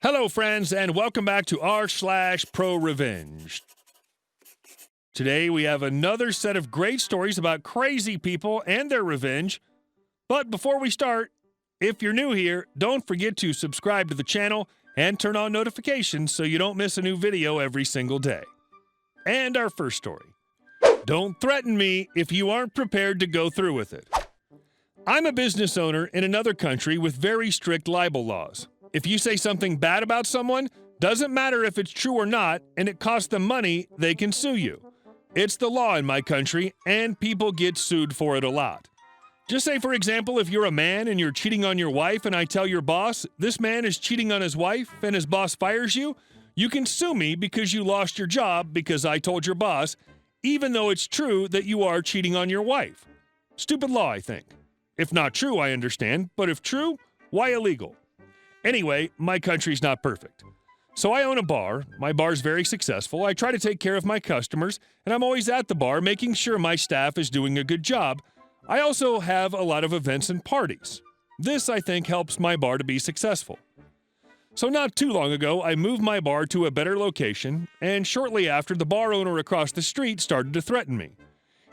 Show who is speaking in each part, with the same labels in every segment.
Speaker 1: Hello, friends, and welcome back to r/ProRevenge. Today, we have another set of great stories about crazy people and their revenge. But before we start, if you're new here, don't forget to subscribe to the channel and turn on notifications so you don't miss a new video every single day. And our first story. Don't threaten me if you aren't prepared to go through with it. I'm a business owner in another country with very strict libel laws. If you say something bad about someone, doesn't matter if it's true or not, and it costs them money, they can sue you. It's the law in my country, and people get sued for it a lot. Just say, for example, if you're a man and you're cheating on your wife and I tell your boss, this man is cheating on his wife and his boss fires you, you can sue me because you lost your job because I told your boss, even though it's true that you are cheating on your wife. Stupid law, I think. If not true, I understand, but if true, why illegal? Anyway, my country's not perfect. So I own a bar. My bar's very successful. I try to take care of my customers, and I'm always at the bar making sure my staff is doing a good job. I also have a lot of events and parties. This, I think, helps my bar to be successful. So not too long ago, I moved my bar to a better location, and shortly after, the bar owner across the street started to threaten me.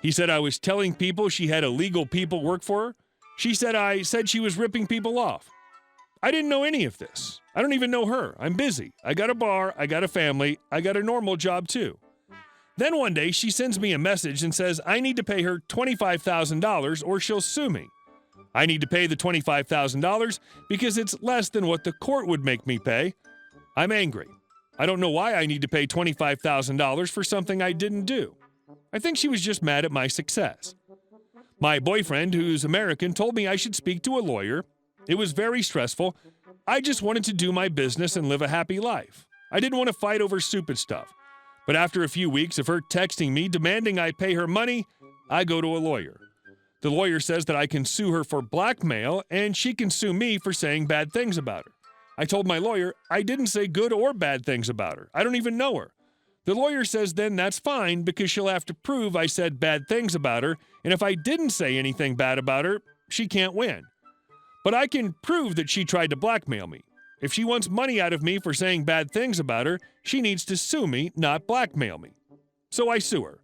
Speaker 1: He said I was telling people she had illegal people work for her. She said I said she was ripping people off. I didn't know any of this. I don't even know her. I'm busy. I got a bar, I got a family, I got a normal job too. Then one day she sends me a message and says I need to pay her $25,000 or she'll sue me. I need to pay the $25,000 because it's less than what the court would make me pay. I'm angry. I don't know why I need to pay $25,000 for something I didn't do. I think she was just mad at my success. My boyfriend, who's American, told me I should speak to a lawyer. It was very stressful. I just wanted to do my business and live a happy life. I didn't want to fight over stupid stuff. But after a few weeks of her texting me demanding I pay her money, I go to a lawyer. The lawyer says that I can sue her for blackmail and she can sue me for saying bad things about her. I told my lawyer I didn't say good or bad things about her. I don't even know her. The lawyer says then that's fine because she'll have to prove I said bad things about her, and if I didn't say anything bad about her, she can't win. But I can prove that she tried to blackmail me. If she wants money out of me for saying bad things about her, she needs to sue me, not blackmail me. So I sue her.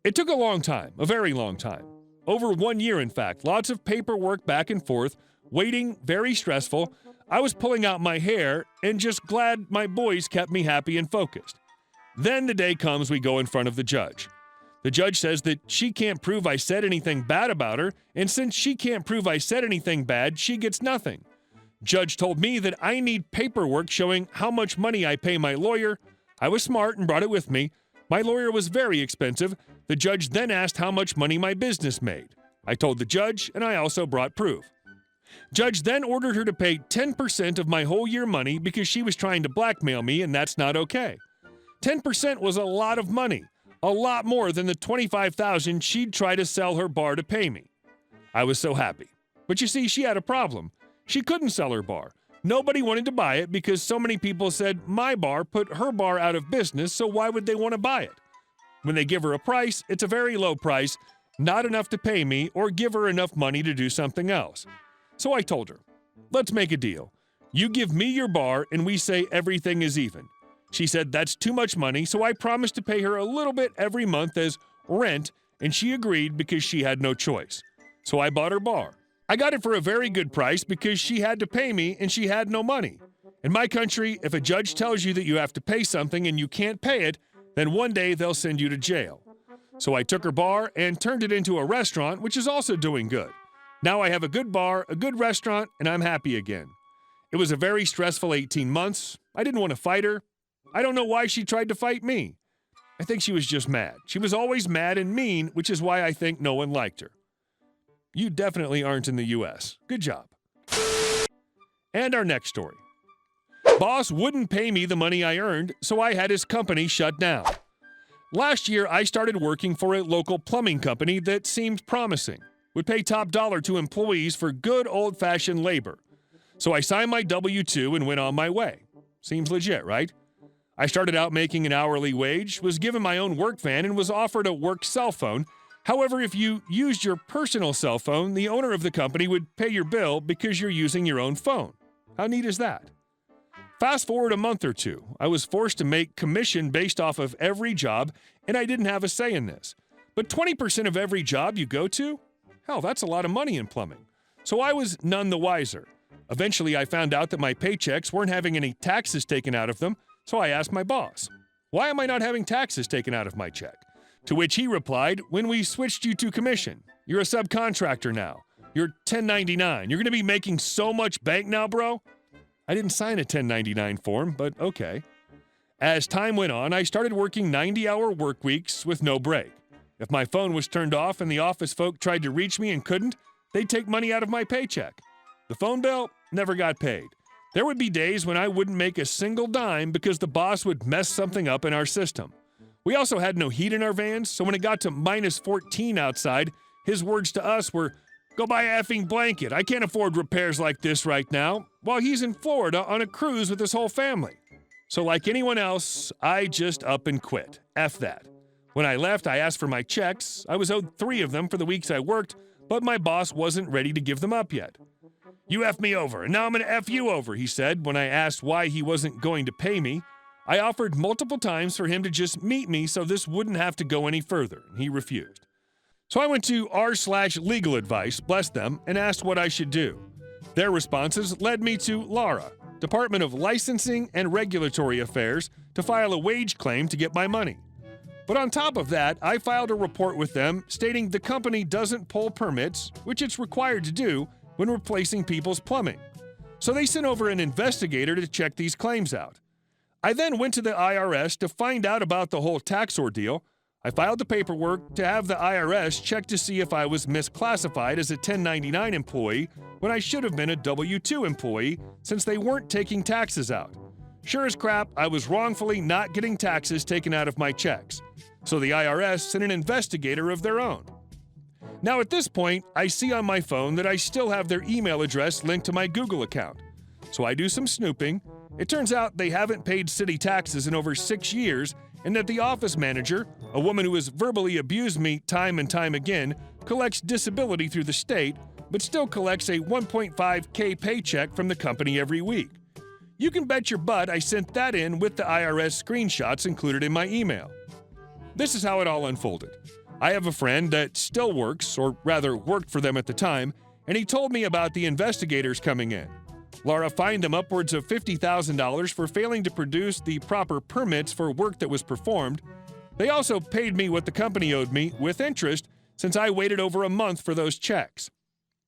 Speaker 1: It took a long time, a very long time. Over 1 year, in fact. Lots of paperwork back and forth, waiting, very stressful. I was pulling out my hair and just glad my boys kept me happy and focused. Then the day comes we go in front of the judge. The judge says that she can't prove I said anything bad about her, and since she can't prove I said anything bad, she gets nothing. Judge told me that I need paperwork showing how much money I pay my lawyer. I was smart and brought it with me. My lawyer was very expensive. The judge then asked how much money my business made. I told the judge, and I also brought proof. Judge then ordered her to pay 10% of my whole year money because she was trying to blackmail me, and that's not okay. 10% was a lot of money. A lot more than the $25,000 she'd try to sell her bar to pay me. I was so happy. But you see, she had a problem. She couldn't sell her bar. Nobody wanted to buy it because so many people said my bar put her bar out of business, so why would they want to buy it? When they give her a price, it's a very low price, not enough to pay me or give her enough money to do something else. So I told her, let's make a deal. You give me your bar and we say everything is even. She said that's too much money, so I promised to pay her a little bit every month as rent, and she agreed because she had no choice. So I bought her bar. I got it for a very good price because she had to pay me and she had no money. In my country, if a judge tells you that you have to pay something and you can't pay it, then one day they'll send you to jail. So I took her bar and turned it into a restaurant, which is also doing good. Now I have a good bar, a good restaurant, and I'm happy again. It was a very stressful 18 months. I didn't want to fight her. I don't know why she tried to fight me. I think she was just mad. She was always mad and mean, which is why I think no one liked her. You definitely aren't in the U.S. Good job. And our next story. Boss wouldn't pay me the money I earned, so I had his company shut down. Last year, I started working for a local plumbing company that seemed promising. Would pay top dollar to employees for good old-fashioned labor. So I signed my W-2 and went on my way. Seems legit, right? I started out making an hourly wage, was given my own work van, and was offered a work cell phone. However, if you used your personal cell phone, the owner of the company would pay your bill because you're using your own phone. How neat is that? Fast forward a month or two, I was forced to make commission based off of every job, and I didn't have a say in this. But 20% of every job you go to? Hell, that's a lot of money in plumbing. So I was none the wiser. Eventually, I found out that my paychecks weren't having any taxes taken out of them, so I asked my boss, "Why am I not having taxes taken out of my check?" To which he replied, "When we switched you to commission, you're a subcontractor now. You're 1099. You're going to be making so much bank now, bro." I didn't sign a 1099 form, but okay. As time went on, I started working 90-hour work weeks with no break. If my phone was turned off and the office folk tried to reach me and couldn't, they'd take money out of my paycheck. The phone bill never got paid. There would be days when I wouldn't make a single dime because the boss would mess something up in our system. We also had no heat in our vans, so when it got to minus 14 outside, his words to us were, "Go buy a effing blanket. I can't afford repairs like this right now," while he's in Florida on a cruise with his whole family. So like anyone else, I just up and quit. F that. When I left, I asked for my checks. I was owed 3 of them for the weeks I worked, but my boss wasn't ready to give them up yet. "You F me over, and now I'm going to F you over," he said when I asked why he wasn't going to pay me. I offered multiple times for him to just meet me so this wouldn't have to go any further, and he refused. So I went to r/legal advice, bless them, and asked what I should do. Their responses led me to LARA, Department of Licensing and Regulatory Affairs, to file a wage claim to get my money. But on top of that, I filed a report with them stating the company doesn't pull permits, which it's required to do when replacing people's plumbing. So they sent over an investigator to check these claims out. I then went to the IRS to find out about the whole tax ordeal. I filed the paperwork to have the IRS check to see if I was misclassified as a 1099 employee when I should have been a W-2 employee since they weren't taking taxes out. Sure as crap, I was wrongfully not getting taxes taken out of my checks. So the IRS sent an investigator of their own. Now at this point, I see on my phone that I still have their email address linked to my Google account. So I do some snooping. It turns out they haven't paid city taxes in over 6 years, and that the office manager, a woman who has verbally abused me time and time again, collects disability through the state, but still collects a $1.5K paycheck from the company every week. You can bet your butt I sent that in with the IRS screenshots included in my email. This is how it all unfolded. I have a friend that still works, or rather worked for them at the time, and he told me about the investigators coming in. Laura fined them upwards of $50,000 for failing to produce the proper permits for work that was performed. They also paid me what the company owed me, with interest, since I waited over a month for those checks.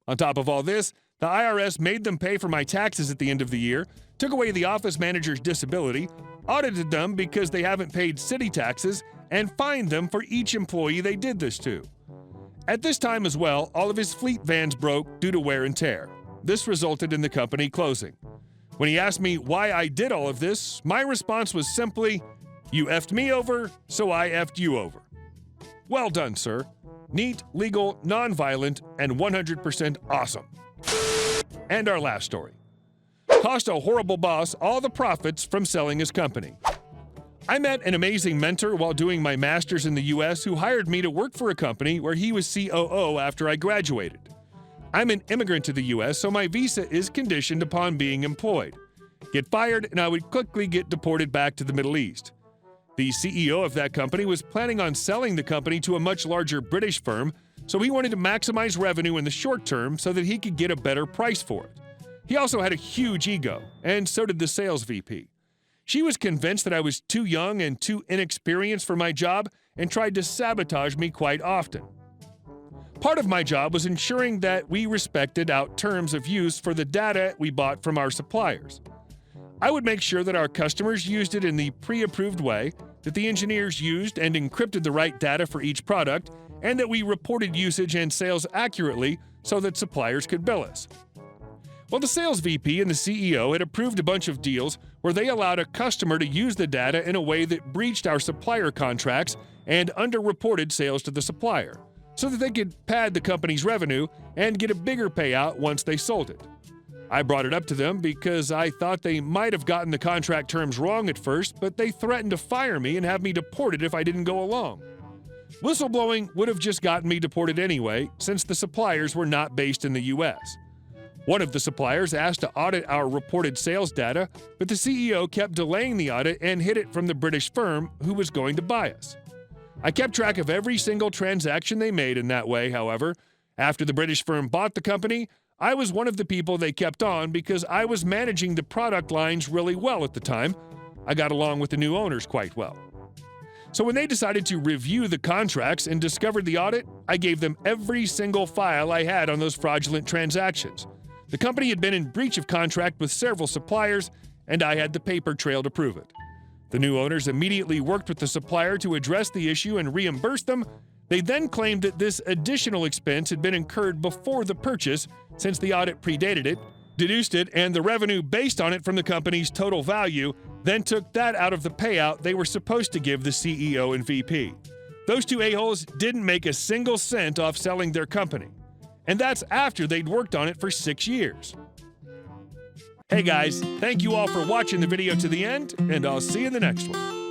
Speaker 1: On top of all this, the IRS made them pay for my taxes at the end of the year, took away the office manager's disability, audited them because they haven't paid city taxes, and fined them for each employee they did this to. At this time as well, all of his fleet vans broke due to wear and tear. This resulted in the company closing. When he asked me why I did all of this, my response was simply, "You effed me over, so I effed you over." Well done, sir. Neat, legal, non-violent, and 100% awesome. And our last story. Cost a horrible boss all the profits from selling his company. I met an amazing mentor while doing my master's in the US who hired me to work for a company where he was COO after I graduated. I'm an immigrant to the US, so my visa is conditioned upon being employed. Get fired, and I would quickly get deported back to the Middle East. The CEO of that company was planning on selling the company to a much larger British firm, so he wanted to maximize revenue in the short term so that he could get a better price for it. He also had a huge ego, and so did the sales VP. She was convinced that I was too young and too inexperienced for my job and tried to sabotage me quite often. Part of my job was ensuring that we respected out terms of use for the data we bought from our suppliers. I would make sure that our customers used it in the pre-approved way, that the engineers used and encrypted the right data for each product, and that we reported usage and sales accurately so that suppliers could bill us. Well, the sales VP and the CEO had approved a bunch of deals where they allowed a customer to use the data in a way that breached our supplier contracts and underreported sales to the supplier, so that they could pad the company's revenue and get a bigger payout once they sold it. I brought it up to them because I thought they might have gotten the contract terms wrong at first, but they threatened to fire me and have me deported if I didn't go along. Whistleblowing would have just gotten me deported anyway, since the suppliers were not based in the US. One of the suppliers asked to audit our reported sales data, but the CEO kept delaying the audit and hid it from the British firm who was going to buy us. I kept track of every single transaction they made in that way, however. After the British firm bought the company, I was one of the people they kept on because I was managing the product lines really well at the time. I got along with the new owners quite well. So when they decided to review the contracts and discovered the audit, I gave them every single file I had on those fraudulent transactions. The company had been in breach of contract with several suppliers, and I had the paper trail to prove it. The new owners immediately worked with the supplier to address the issue and reimburse them. They then claimed that this additional expense had been incurred before the purchase, since the audit predated it, deduced it and the revenue based on it from the company's total value, then took that out of the payout they were supposed to give the CEO and VP. Those two a-holes didn't make a single cent off selling their company. And that's after they'd worked on it for 6 years. Hey guys, thank you all for watching the video to the end, and I'll see you in the next one.